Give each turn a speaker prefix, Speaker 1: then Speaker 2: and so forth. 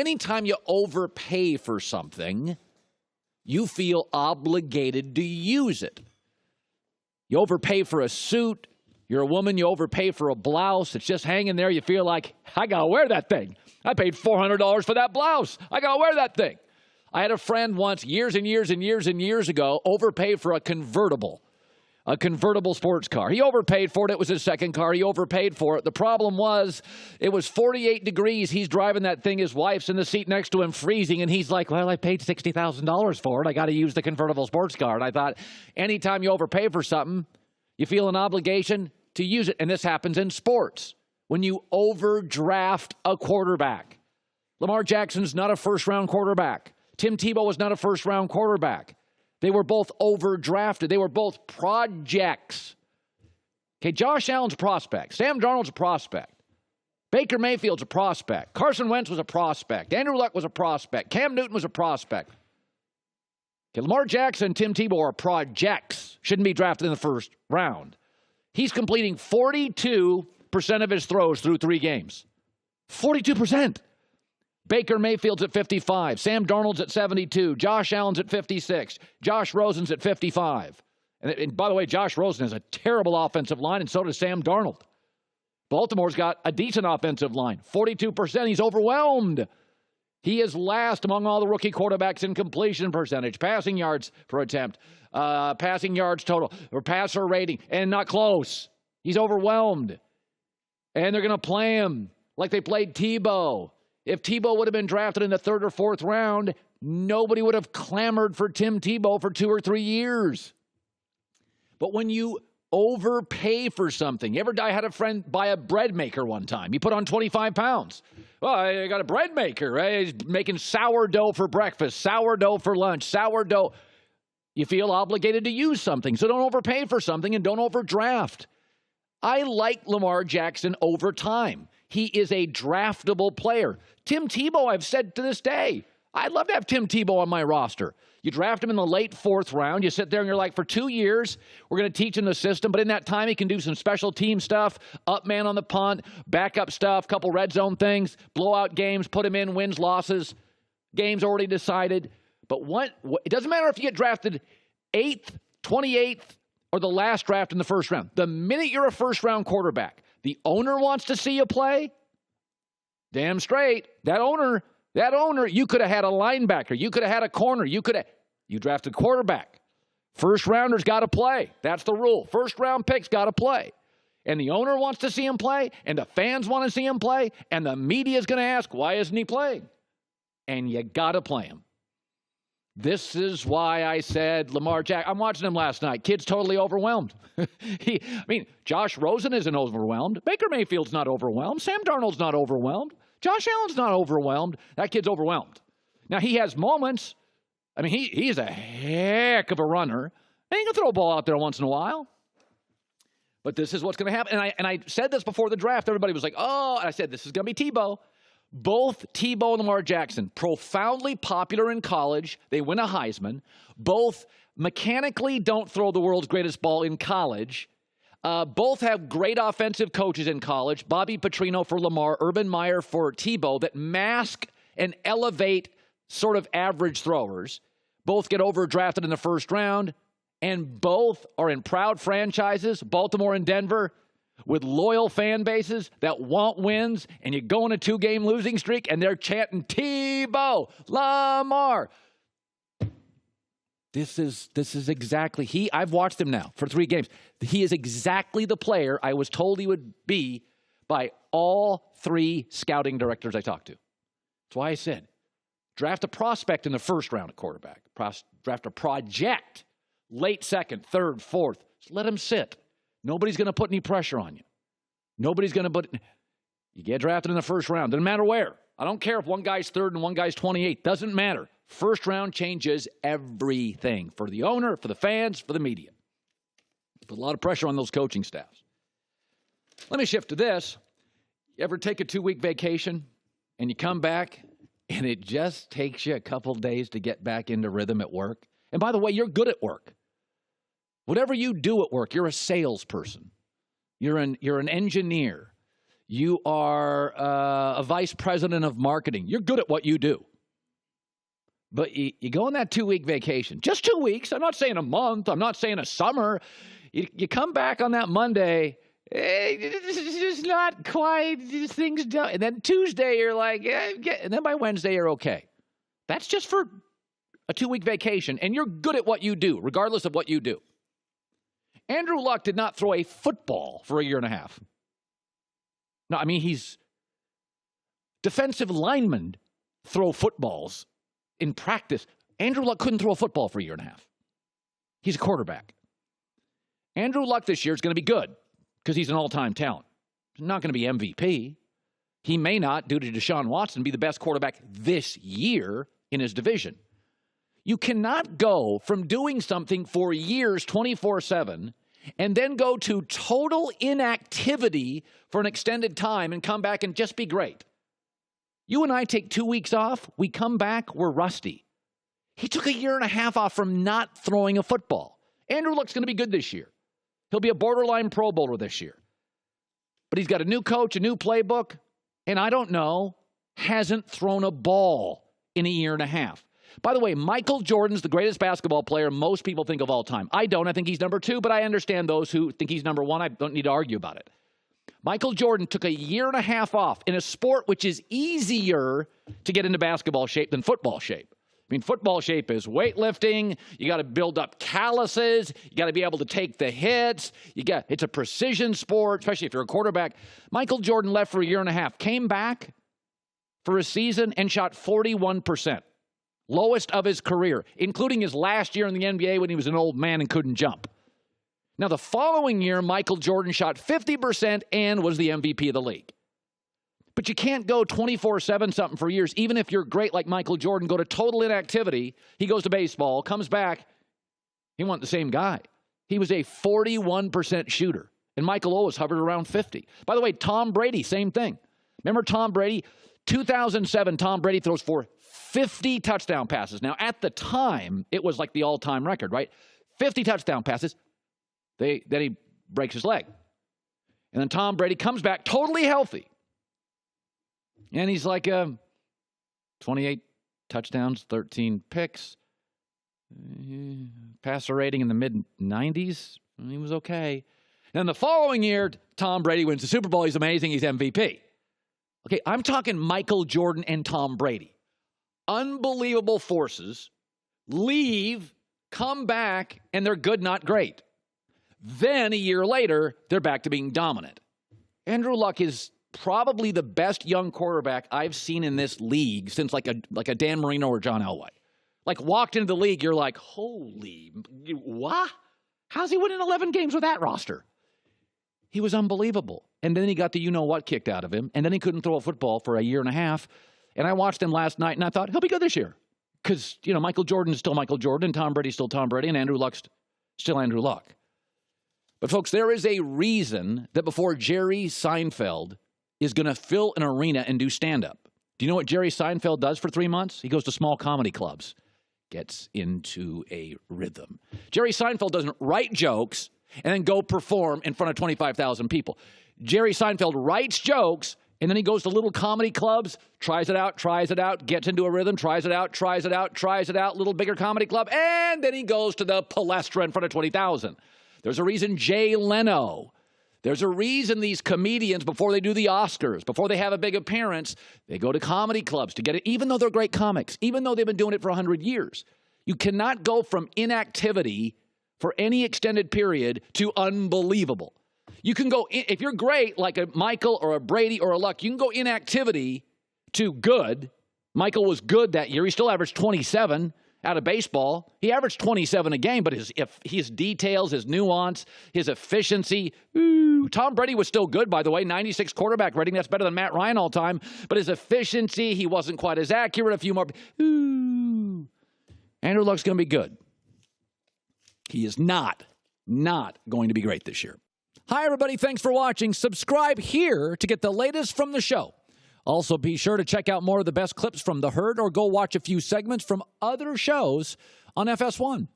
Speaker 1: Anytime you overpay for something, you feel obligated to use it. You overpay for a suit. You're a woman, you overpay for a blouse. It's just hanging there. You feel like, I got to wear that thing. I paid $400 for that blouse. I got to wear that thing. I had a friend once, years and years and years and years ago, overpay for a convertible sports car. He overpaid for it. It was his second car. He overpaid for it. The problem was it was 48 degrees. He's driving that thing. His wife's in the seat next to him freezing, and he's like, well, I paid $60,000 for it. I got to use the convertible sports car. And I thought, anytime you overpay for something, you feel an obligation to use it. And this happens in sports. When you overdraft a quarterback. Lamar Jackson's not a first-round quarterback. Tim Tebow was not a first-round quarterback. They were both overdrafted. They were both projects. Okay, Josh Allen's a prospect. Sam Darnold's a prospect. Baker Mayfield's a prospect. Carson Wentz was a prospect. Andrew Luck was a prospect. Cam Newton was a prospect. Okay, Lamar Jackson and Tim Tebow are projects. Shouldn't be drafted in the first round. He's completing 42% of his throws through 3 games. 42%. Baker Mayfield's at 55. Sam Darnold's at 72. Josh Allen's at 56. Josh Rosen's at 55. And by the way, Josh Rosen has a terrible offensive line, and so does Sam Darnold. Baltimore's got a decent offensive line. 42%. He's overwhelmed. He is last among all the rookie quarterbacks in completion percentage, passing yards per attempt, passing yards total, or passer rating, and not close. He's overwhelmed. And they're going to play him like they played Tebow. If Tebow would have been drafted in the 3rd or 4th round, nobody would have clamored for Tim Tebow for 2 or 3 years. But when you overpay for something, I had a friend buy a bread maker one time. He put on 25 pounds. Well, I got a bread maker, right? He's making sourdough for breakfast, sourdough for lunch, sourdough. You feel obligated to use something, so don't overpay for something and don't overdraft. I like Lamar Jackson over time. He is a draftable player. Tim Tebow, I've said to this day, I'd love to have Tim Tebow on my roster. You draft him in the late 4th round. You sit there and you're like, for 2 years, we're going to teach him the system. But in that time, he can do some special team stuff, up man on the punt, backup stuff, couple red zone things, blowout games, put him in, wins, losses, games already decided. But it doesn't matter if you get drafted 8th, 28th, or the last draft in the 1st round. The minute you're a first-round quarterback, the owner wants to see you play. Damn straight. That owner, you could have had a linebacker. You could have had a corner. You drafted quarterback. First rounders got to play. That's the rule. First round picks got to play. And the owner wants to see him play, and the fans want to see him play, and the media is going to ask, why isn't he playing? And you got to play him. This is why I said Lamar Jackson. I'm watching him last night. Kid's totally overwhelmed. Josh Rosen isn't overwhelmed. Baker Mayfield's not overwhelmed. Sam Darnold's not overwhelmed. Josh Allen's not overwhelmed. That kid's overwhelmed. Now, he has moments. He's a heck of a runner. And he can throw a ball out there once in a while. But this is what's going to happen. And I said this before the draft. Everybody was like, oh, and I said, this is going to be Tebow. Both Tebow and Lamar Jackson, profoundly popular in college. They win a Heisman. Both mechanically don't throw the world's greatest ball in college. Both have great offensive coaches in college. Bobby Petrino for Lamar, Urban Meyer for Tebow, that mask and elevate sort of average throwers. Both get overdrafted in the 1st round. And both are in proud franchises, Baltimore and Denver, with loyal fan bases that want wins, and you go on a 2-game losing streak, and they're chanting, Tebow, Lamar. This is exactly, I've watched him now for 3 games. He is exactly the player I was told he would be by all 3 scouting directors I talked to. That's why I said, draft a prospect in the 1st round at quarterback. Draft a project, late 2nd, 3rd, 4th. Just let him sit. Nobody's going to put any pressure on you. You get drafted in the 1st round. Doesn't matter where. I don't care if one guy's 3rd and one guy's 28th. Doesn't matter. 1st round changes everything for the owner, for the fans, for the media. Put a lot of pressure on those coaching staffs. Let me shift to this. You ever take a 2-week vacation and you come back and it just takes you a couple days to get back into rhythm at work? And by the way, you're good at work. Whatever you do at work, you're a salesperson. You're an engineer. You are a vice president of marketing. You're good at what you do. But you go on that 2-week vacation, just 2 weeks. I'm not saying a month. I'm not saying a summer. You come back on that Monday. It's just not quite, things don't. And then Tuesday, you're like, and then by Wednesday, you're okay. That's just for a 2-week vacation. And you're good at what you do, regardless of what you do. Andrew Luck did not throw a football for a year and a half. No, I mean, he's defensive linemen throw footballs in practice. Andrew Luck couldn't throw a football for a year and a half. He's a quarterback. Andrew Luck this year is going to be good because he's an all-time talent. He's not going to be MVP. He may not, due to Deshaun Watson, be the best quarterback this year in his division. You cannot go from doing something for years 24/7 and then go to total inactivity for an extended time and come back and just be great. You and I take 2 weeks off, we come back, we're rusty. He took a year and a half off from not throwing a football. Andrew Luck's going to be good this year. He'll be a borderline Pro Bowler this year. But he's got a new coach, a new playbook, and I don't know, hasn't thrown a ball in a year and a half. By the way, Michael Jordan's the greatest basketball player most people think of all time. I don't. I think he's number 2, but I understand those who think he's number 1. I don't need to argue about it. Michael Jordan took a year and a half off in a sport which is easier to get into basketball shape than football shape. I mean, football shape is weightlifting. You got to build up calluses. You got to be able to take the hits. It's a precision sport, especially if you're a quarterback. Michael Jordan left for a year and a half, came back for a season and shot 41%. Lowest of his career, including his last year in the NBA when he was an old man and couldn't jump. Now, the following year, Michael Jordan shot 50% and was the MVP of the league. But you can't go 24/7 something for years, even if you're great like Michael Jordan, go to total inactivity. He goes to baseball, comes back. He wasn't the same guy. He was a 41% shooter, and Michael always hovered around 50. By the way, Tom Brady, same thing. Remember Tom Brady? 2007, Tom Brady throws for 50 touchdown passes. Now, at the time, it was like the all-time record, right? 50 touchdown passes. Then he breaks his leg. And then Tom Brady comes back totally healthy. And he's like 28 touchdowns, 13 picks, passer rating in the mid-90s. He was okay. And then the following year, Tom Brady wins the Super Bowl. He's amazing. He's MVP. Okay, I'm talking Michael Jordan and Tom Brady. Unbelievable forces, leave, come back, and they're good, not great. Then a year later, they're back to being dominant. Andrew Luck is probably the best young quarterback I've seen in this league since like a Dan Marino or John Elway. Like walked into the league, you're like, holy, what? How's he winning 11 games with that roster? He was unbelievable. And then he got the you-know-what kicked out of him, and then he couldn't throw a football for a year and a half. And I watched him last night, and I thought, he'll be good this year. Because, Michael Jordan is still Michael Jordan, and Tom Brady's still Tom Brady, and Andrew Luck's still Andrew Luck. But, folks, there is a reason that before Jerry Seinfeld is going to fill an arena and do stand-up. Do you know what Jerry Seinfeld does for 3 months? He goes to small comedy clubs, gets into a rhythm. Jerry Seinfeld doesn't write jokes and then go perform in front of 25,000 people. Jerry Seinfeld writes jokes, and then he goes to little comedy clubs, tries it out, gets into a rhythm, tries it out, little bigger comedy club, and then he goes to the Palestra in front of 20,000. There's a reason Jay Leno, there's a reason these comedians, before they do the Oscars, before they have a big appearance, they go to comedy clubs to get it, even though they're great comics, even though they've been doing it for 100 years. You cannot go from inactivity for any extended period to unbelievable. You can go, if you're great, like a Michael or a Brady or a Luck, you can go inactivity to good. Michael was good that year. He still averaged 27 out of baseball. He averaged 27 a game, but his details, his nuance, his efficiency. Tom Brady was still good, by the way. 96 quarterback rating. That's better than Matt Ryan all time. But his efficiency, he wasn't quite as accurate. A few more. Andrew Luck's going to be good. He is not going to be great this year. Hi, everybody. Thanks for watching. Subscribe here to get the latest from the show. Also, be sure to check out more of the best clips from The Herd or go watch a few segments from other shows on FS1.